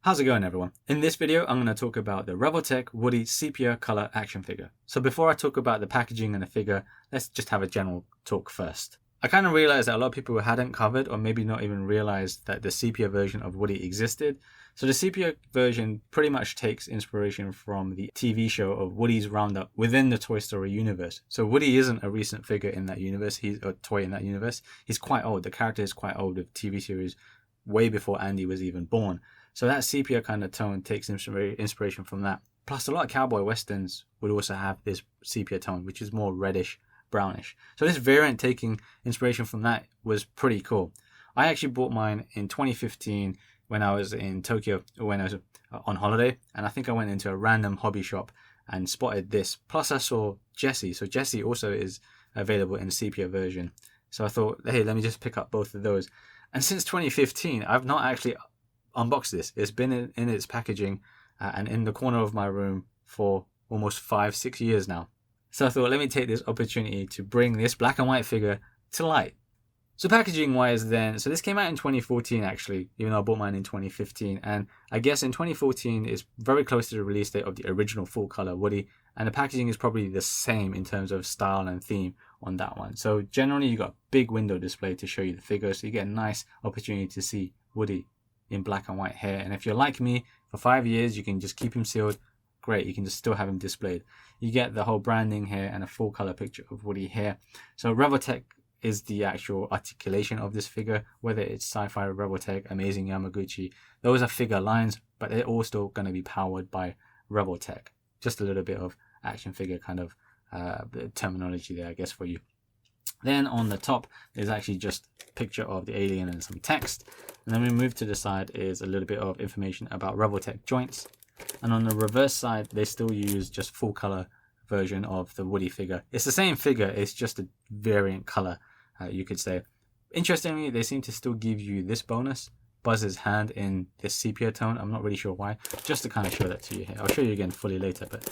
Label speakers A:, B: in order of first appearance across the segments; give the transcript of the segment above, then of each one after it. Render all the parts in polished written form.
A: How's it going, everyone? In this video, I'm going to talk about the Revoltech Woody Sepia color action figure. So before I talk about the packaging and the figure, let's just have a general talk first. I kind of realized that a lot of people hadn't covered or maybe not even realized that the Sepia version of Woody existed. So the Sepia version pretty much takes inspiration from the TV show of Woody's Roundup within the Toy Story universe. So Woody isn't a recent figure in that universe, he's a toy in that universe. He's quite old, the character is quite old with TV series way before Andy was even born. So that sepia kind of tone takes inspiration from that. Plus, a lot of cowboy westerns would also have this sepia tone, which is more reddish, brownish. So this variant taking inspiration from that was pretty cool. I actually bought mine in 2015 when I was in Tokyo, when I was on holiday. And I think I went into a random hobby shop and spotted this. Plus, I saw Jessie. So Jessie also is available in the sepia version. So I thought, hey, let me just pick up both of those. And since 2015, I've not actually unboxed this. It's been in its packaging and in the corner of my room for almost 5-6 years now. So I thought, let me take this opportunity to bring this black and white figure to light. So packaging wise then, so this came out in 2014 actually, even though I bought mine in 2015. And I guess in 2014 is very close to the release date of the original full color Woody. And the packaging is probably the same in terms of style and theme on that one. So generally you got a big window display to show you the figure. So you get a nice opportunity to see Woody in black and white hair. And if you're like me, for 5 years, you can just keep him sealed. Great, you can just still have him displayed. You get the whole branding here and a full color picture of Woody here. So Revoltech is the actual articulation of this figure, whether it's SCI-FI, Revoltech, Amazing Yamaguchi. Those are figure lines, but they're all still going to be powered by Revoltech. Just a little bit of action figure kind of terminology there, I guess, for you. Then on the top is actually just a picture of the alien and some text. And then we move to the side is a little bit of information about Revoltech joints. And on the reverse side, they still use just full color version of the Woody figure. It's the same figure, it's just a variant color, you could say. Interestingly, they seem to still give you this bonus, Buzz's hand in this sepia tone. I'm not really sure why, just to kind of show that to you here. I'll show you again fully later, but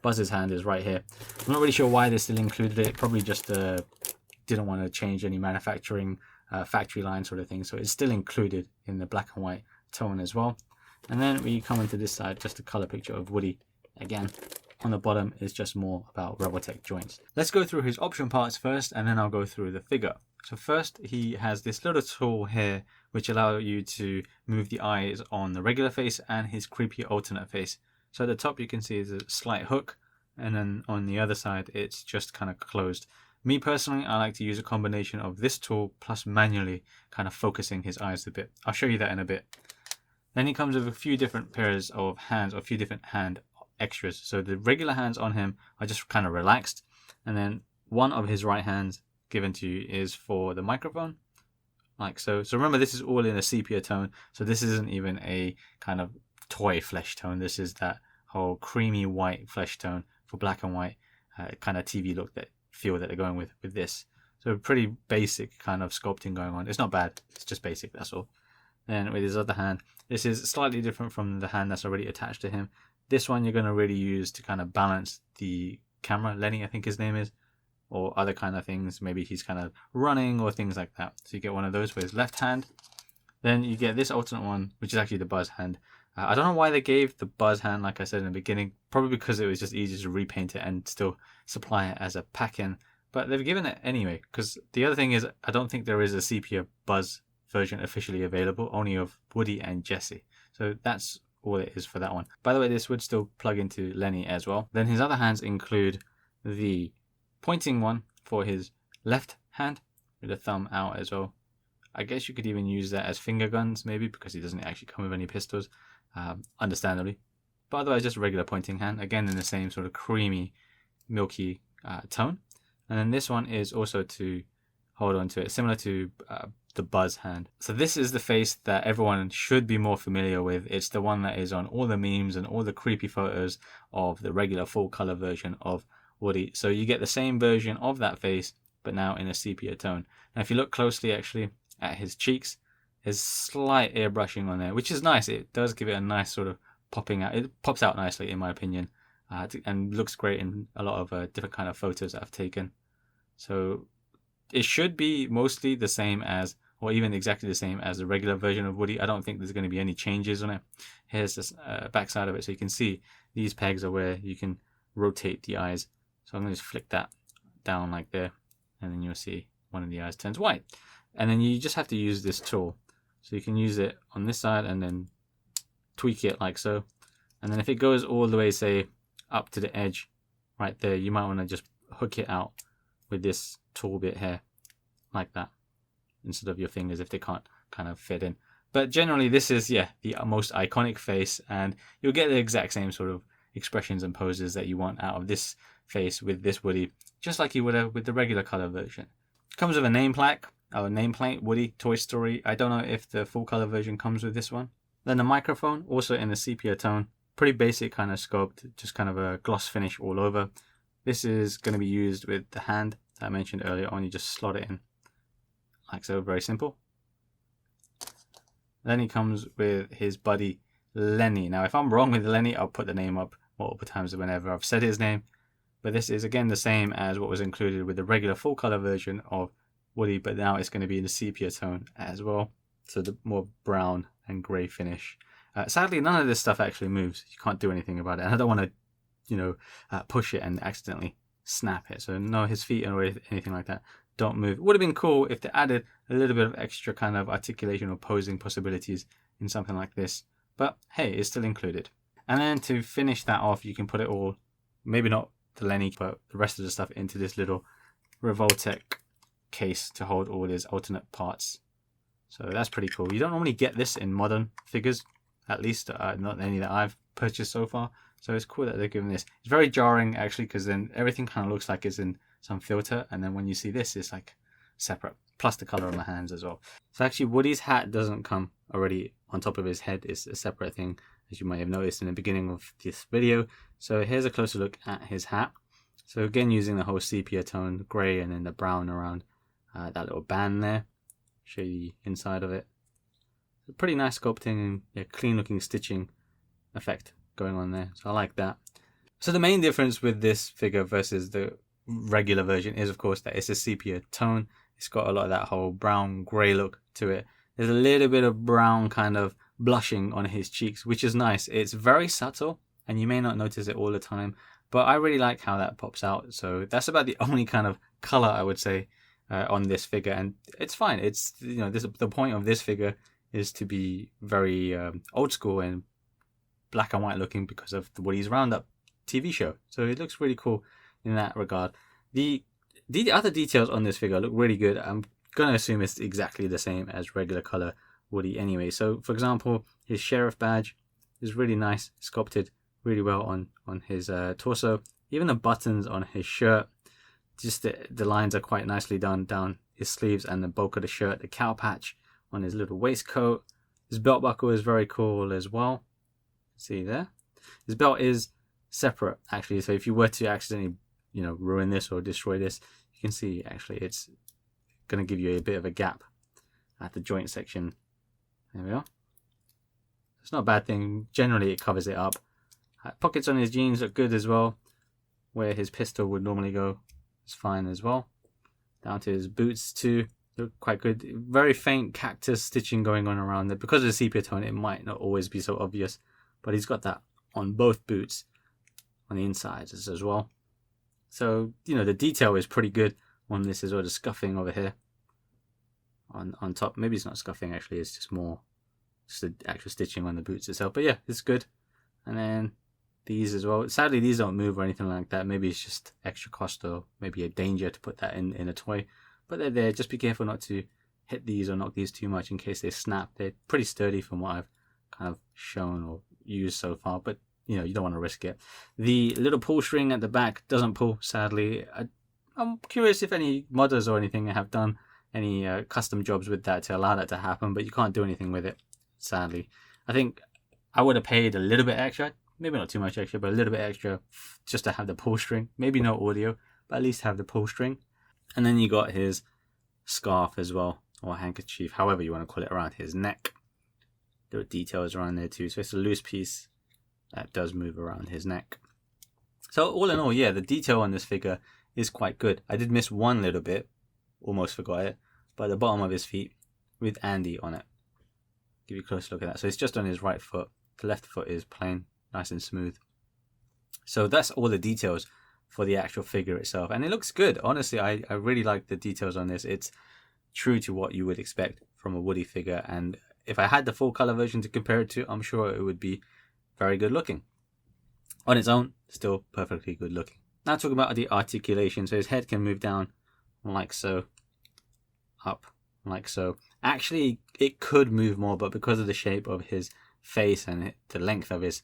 A: Buzz's hand is right here. I'm not really sure why they still included it, probably just didn't want to change any manufacturing factory line sort of thing, so it's still included in the black and white tone as well. And then we come into this side, just a color picture of Woody again. On the bottom is just more about Revoltech joints. Let's go through his option parts first, and then I'll go through the figure. So first, he has this little tool here which allows you to move the eyes on the regular face and his creepy alternate face. So at the top you can see is a slight hook, and then on the other side it's just kind of closed. Me personally, I like to use a combination of this tool plus manually kind of focusing his eyes a bit. I'll show you that in a bit. Then he comes with a few different pairs of hands, or a few different hand extras. So the regular hands on him are just kind of relaxed. And then one of his right hands given to you is for the microphone, like so. So remember, this is all in a sepia tone. So this isn't even a kind of toy flesh tone. This is that whole creamy white flesh tone for black and white kind of TV look that feel that they're going with this. So pretty basic kind of sculpting going on. It's not bad, it's just basic, that's all. Then with his other hand, this is slightly different from the hand that's already attached to him. This one you're going to really use to kind of balance the camera. Lenny, I think his name is, or other kind of things. Maybe he's kind of running or things like that. So you get one of those with his left hand. Then you get this alternate one, which is actually the Buzz hand. I don't know why they gave the Buzz hand, like I said in the beginning. Probably because it was just easier to repaint it and still supply it as a pack-in. But they've given it anyway, because the other thing is, I don't think there is a sepia Buzz version officially available, only of Woody and Jessie. So that's all it is for that one. By the way, this would still plug into Lenny as well. Then his other hands include the pointing one for his left hand with the thumb out as well. I guess you could even use that as finger guns maybe, because he doesn't actually come with any pistols, understandably. But otherwise just a regular pointing hand, again in the same sort of creamy, milky tone. And then this one is also to hold on to it, similar to the Buzz hand. So this is the face that everyone should be more familiar with. It's the one that is on all the memes and all the creepy photos of the regular full color version of Woody. So you get the same version of that face, but now in a sepia tone. Now if you look closely actually at his cheeks, there's slight airbrushing on there, which is nice. It does give it a nice sort of popping out. It pops out nicely in my opinion, and looks great in a lot of different kind of photos that I've taken. So it should be mostly the same as or even exactly the same as the regular version of Woody. I don't think there's going to be any changes on it. Here's the back side of it, so you can see these pegs are where you can rotate the eyes. So I'm going to just flick that down like there, and then you'll see one of the eyes turns white. And then you just have to use this tool. So you can use it on this side and then tweak it like so. And then if it goes all the way, say, up to the edge right there, you might want to just hook it out with this tool bit here, like that, instead of your fingers if they can't kind of fit in. But generally this is, yeah, the most iconic face, and you'll get the exact same sort of expressions and poses that you want out of this face with this Woody, just like you would have with the regular color version. Comes with a nameplate, Woody, Toy Story. I don't know if the full color version comes with this one. Then the microphone, also in the sepia tone. Pretty basic kind of sculpt, just kind of a gloss finish all over. This is going to be used with the hand that I mentioned earlier on. You just slot it in like so, very simple. Then he comes with his buddy Lenny. Now if I'm wrong with Lenny, I'll put the name up multiple times whenever I've said his name. But this is again the same as what was included with the regular full color version of Woody, but now it's going to be in the sepia tone as well. So the more brown and grey finish. Sadly, none of this stuff actually moves. You can't do anything about it. And I don't want to, push it and accidentally snap it. So no, his feet or anything like that don't move. It would have been cool if they added a little bit of extra kind of articulation or posing possibilities in something like this. But hey, it's still included. And then to finish that off, you can put it all, maybe not the Lenny, but the rest of the stuff into this little Revoltech case to hold all his alternate parts. So that's pretty cool. You don't normally get this in modern figures, at least not any that I've purchased so far. So it's cool that they're giving this. It's very jarring actually, because then everything kind of looks like it's in some filter, and then when you see this, it's like separate, plus the color on the hands as well. So actually Woody's hat doesn't come already on top of his head. It's a separate thing, as you might have noticed in the beginning of this video. So here's a closer look at his hat. So again, using the whole sepia tone gray and then the brown around that little band there. Show you the inside of it. Pretty nice sculpting and clean looking stitching effect going on there. So I like that. So the main difference with this figure versus the regular version is of course that it's a sepia tone. It's got a lot of that whole brown grey look to it. There's a little bit of brown kind of blushing on his cheeks, which is nice. It's very subtle and you may not notice it all the time, but I really like how that pops out. So that's about the only kind of color I would say on this figure, and it's fine. It's the point of this figure is to be very old school and black and white looking because of the Woody's Roundup TV show. So it looks really cool in that regard. The other details on this figure look really good. I'm going to assume it's exactly the same as regular color Woody anyway. So for example, his Sherrif badge is really nice, sculpted really well on his torso. Even the buttons on his shirt, just the lines are quite nicely done down his sleeves and the bulk of the shirt. The cow patch on his little waistcoat. His belt buckle is very cool as well. See there? His belt is separate actually, so if you were to accidentally ruin this or destroy this, you can see actually it's going to give you a bit of a gap at the joint section. There we are. It's not a bad thing. Generally it covers it up. Pockets on his jeans look good as well. Where his pistol would normally go is fine as well. Down to his boots too, look quite good. Very faint cactus stitching going on around there. Because of the sepia tone, it might not always be so obvious, but he's got that on both boots on the insides as well. So the detail is pretty good on this as well. The scuffing over here on top, maybe it's not scuffing actually, it's just the actual stitching on the boots itself, but yeah, it's good. And then these as well. Sadly, these don't move or anything like that. Maybe it's just extra cost or maybe a danger to put that in a toy. But they're there. Just be careful not to hit these or knock these too much in case they snap. They're pretty sturdy from what I've kind of shown or used so far. But, you don't want to risk it. The little pull string at the back doesn't pull, sadly. I'm curious if any modders or anything have done any custom jobs with that to allow that to happen. But you can't do anything with it, sadly. I think I would have paid a little bit extra. Maybe not too much extra, but a little bit extra just to have the pull string. Maybe no audio, but at least have the pull string. And then you got his scarf as well, or handkerchief, however you want to call it, around his neck. There are details around there too. So it's a loose piece that does move around his neck. So all in all, yeah, the detail on this figure is quite good. I did miss one little bit, almost forgot it, but the bottom of his feet, with Andy on it. Give you a close look at that. So it's just on his right foot. The left foot is plain, nice and smooth. So that's all the details for the actual figure itself. And it looks good. Honestly, I really like the details on this. It's true to what you would expect from a Woody figure. And if I had the full color version to compare it to, I'm sure it would be very good looking. On its own, still perfectly good looking. Now talking about the articulation. So his head can move down like so, up like so. Actually, it could move more, but because of the shape of his face and the length of his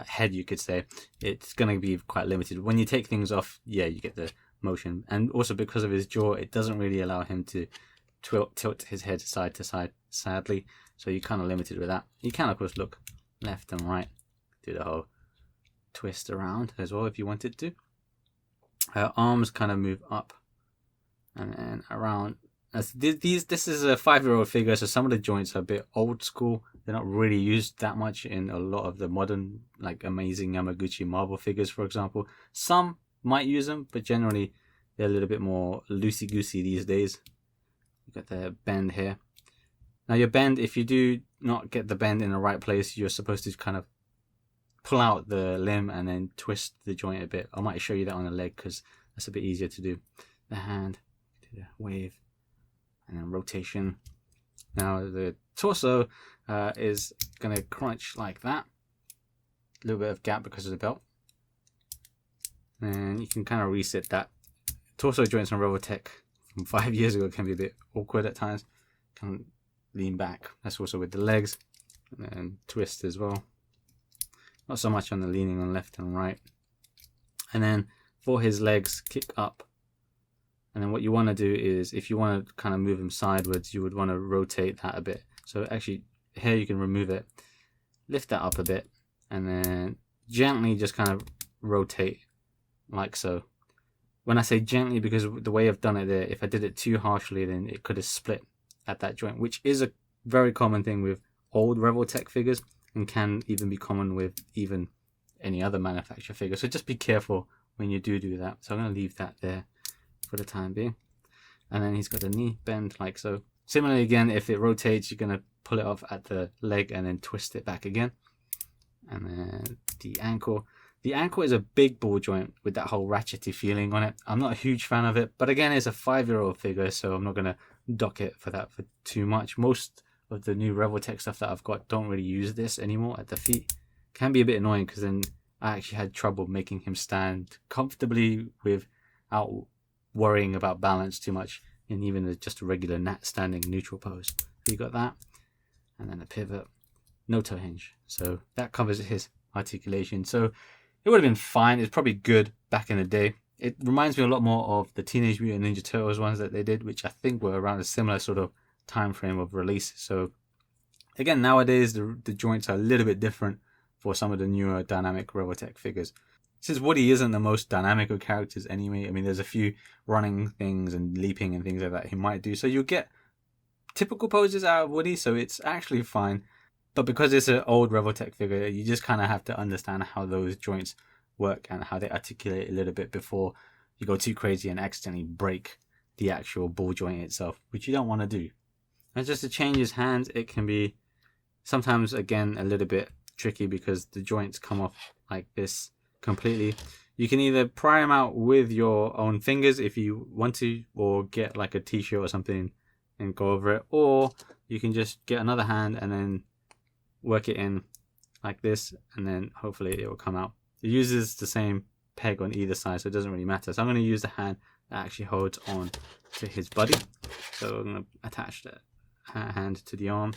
A: head, you could say, it's going to be quite limited. When you take things off, yeah, you get the motion. And also because of his jaw, it doesn't really allow him to tilt his head side to side, sadly. So you're kind of limited with that. You can, of course, look left and right, do the whole twist around as well if you wanted to. Arms kind of move up and then around. This is a 5-year-old figure, so some of the joints are a bit old school. They're not really used that much in a lot of the modern, like amazing Yamaguchi Marvel figures, for example. Some might use them, but generally they're a little bit more loosey-goosey these days. You've got the bend here. Now your bend, if you do not get the bend in the right place, you're supposed to kind of pull out the limb and then twist the joint a bit. I might show you that on the leg because that's a bit easier to do. The hand, do the wave, and then rotation. Now the torso is going to crunch like that. A little bit of gap because of the belt. And you can kind of reset that. Torso joints on Revoltech from 5 years ago can be a bit awkward at times. Can lean back. That's also with the legs. And then twist as well. Not so much on the leaning on left and right. And then for his legs, kick up. And then what you want to do is, if you want to kind of move him sideways, you would want to rotate that a bit. So actually, here you can remove it, lift that up a bit, and then gently just kind of rotate like so. When I say gently, because the way I've done it there, if I did it too harshly, then it could have split at that joint, which is a very common thing with old Revoltech figures and can even be common with even any other manufacturer figure. So just be careful when you do that. So I'm going to leave that there for the time being. And then he's got the knee bend like so. Similarly, again, if it rotates, you're going to pull it off at the leg and then twist it back again. And then the ankle. The ankle is a big ball joint with that whole ratchety feeling on it. I'm not a huge fan of it, but again, it's a 5-year-old figure, so I'm not going to dock it for that for too much. Most of the new Revoltech stuff that I've got don't really use this anymore at the feet. Can be a bit annoying because then I actually had trouble making him stand comfortably without worrying about balance too much in even just a regular standing neutral pose. So you got that, and then a pivot, no toe hinge. So that covers his articulation. So it would have been fine. It's probably good back in the day. It reminds me a lot more of the Teenage Mutant Ninja Turtles ones that they did, which I think were around a similar sort of time frame of release. So again, nowadays the joints are a little bit different for some of the newer dynamic Revoltech figures. Since Woody isn't the most dynamic of characters anyway, I mean, there's a few running things and leaping and things like that he might do. So you'll get typical poses out of Woody, so it's actually fine. But because it's an old Revoltech figure, you just kind of have to understand how those joints work and how they articulate a little bit before you go too crazy and accidentally break the actual ball joint itself, which you don't want to do. And just to change his hands, it can be sometimes, again, a little bit tricky because the joints come off like this completely. You can either pry them out with your own fingers if you want to, or get like a t-shirt or something and go over it, or you can just get another hand and then work it in like this, and then hopefully it will come out. It uses the same peg on either side, so it doesn't really matter. So I'm going to use the hand that actually holds on to his body. So I'm going to attach the hand to the arm,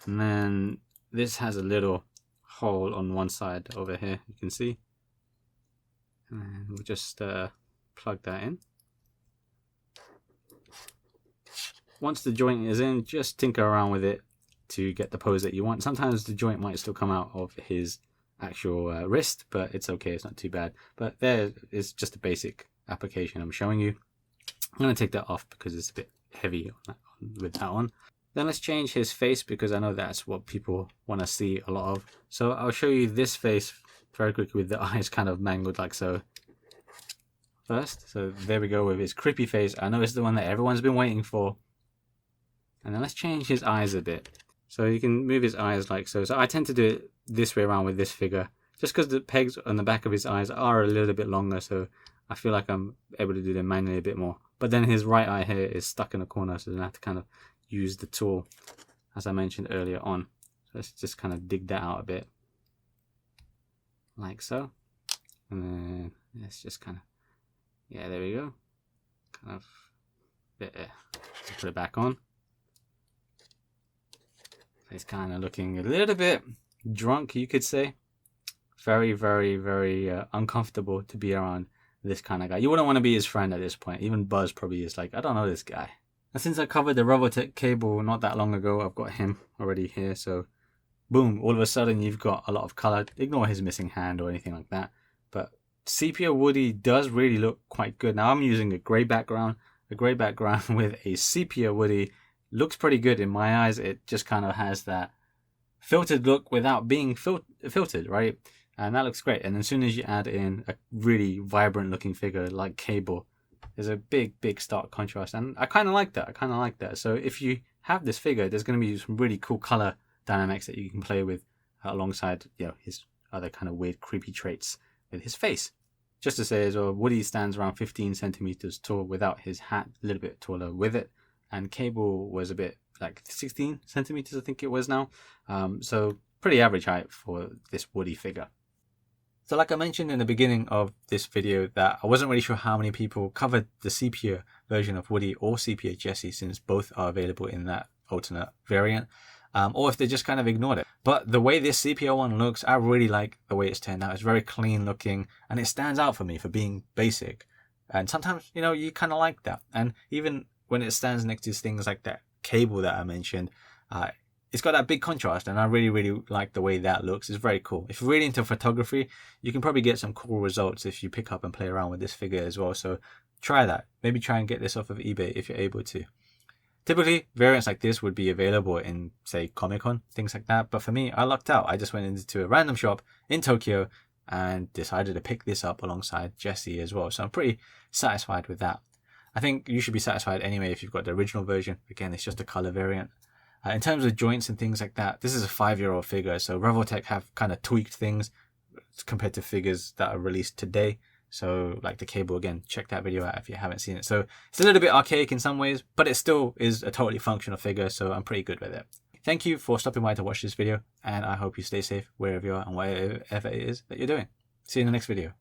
A: and then this has a little hole on one side over here, you can see, and we'll just plug that in. Once the joint is in, just tinker around with it to get the pose that you want. Sometimes the joint might still come out of his actual wrist, but it's okay, it's not too bad. But there is just a basic application I'm showing you. I'm going to take that off because it's a bit heavy with that on. Then let's change his face because I know that's what people want to see a lot of. So I'll show you this face very quickly with the eyes kind of mangled like so. First, so there we go with his creepy face. I know it's the one that everyone's been waiting for. And then let's change his eyes a bit. So you can move his eyes like so. So I tend to do it this way around with this figure, just because the pegs on the back of his eyes are a little bit longer, so I feel like I'm able to do them manually a bit more. But then his right eye here is stuck in a corner, so then I have to kind of use the tool, as I mentioned earlier on. So let's just kind of dig that out a bit, like so. And then let's just kind of, yeah, there we go. Kind of, there. Put it back on. He's kind of looking a little bit drunk, you could say. Very, very, very uncomfortable to be around this kind of guy. You wouldn't want to be his friend at this point. Even Buzz probably is like, I don't know this guy. And since I covered the Revoltech cable not that long ago, I've got him already here. So boom, all of a sudden you've got a lot of color. Ignore his missing hand or anything like that. But Sepia Woody does really look quite good. Now I'm using a gray background. A gray background with a Sepia Woody looks pretty good in my eyes. It just kind of has that filtered look without being filtered, right? And that looks great. And as soon as you add in a really vibrant looking figure like Cable, there's a big stark contrast. And I kind of like that. So if you have this figure, there's going to be some really cool color dynamics that you can play with alongside, you know, his other kind of weird creepy traits with his face. Just to say as well, Woody stands around 15 centimeters tall without his hat, a little bit taller with it. And Cable was a bit like 16 centimeters, I think it was now. So pretty average height for this Woody figure. So like I mentioned in the beginning of this video that I wasn't really sure how many people covered the Sepia version of Woody or Sepia Jessie, since both are available in that alternate variant, or if they just kind of ignored it. But the way this Sepia one looks, I really like the way it's turned out. It's very clean looking and it stands out for me for being basic. And sometimes, you know, you kind of like that. And even when it stands next to things like that Cable that I mentioned, it's got that big contrast, and I really like the way that looks. It's very cool. If you're really into photography, you can probably get some cool results if you pick up and play around with this figure as well. So try that. Maybe try and get this off of eBay if you're able to. Typically, variants like this would be available in, say, Comic-Con, things like that. But for me, I lucked out. I just went into a random shop in Tokyo and decided to pick this up alongside Jessie as well. So I'm pretty satisfied with that. I think you should be satisfied anyway if you've got the original version. Again, it's just a color variant. In terms of joints and things like that, this is a 5-year-old figure, so Revoltech have kind of tweaked things compared to figures that are released today. So like the Cable, again, check that video out if you haven't seen it. So it's a little bit archaic in some ways, but it still is a totally functional figure, so I'm pretty good with it. Thank you for stopping by to watch this video, and I hope you stay safe wherever you are and whatever it is that you're doing. See you in the next video.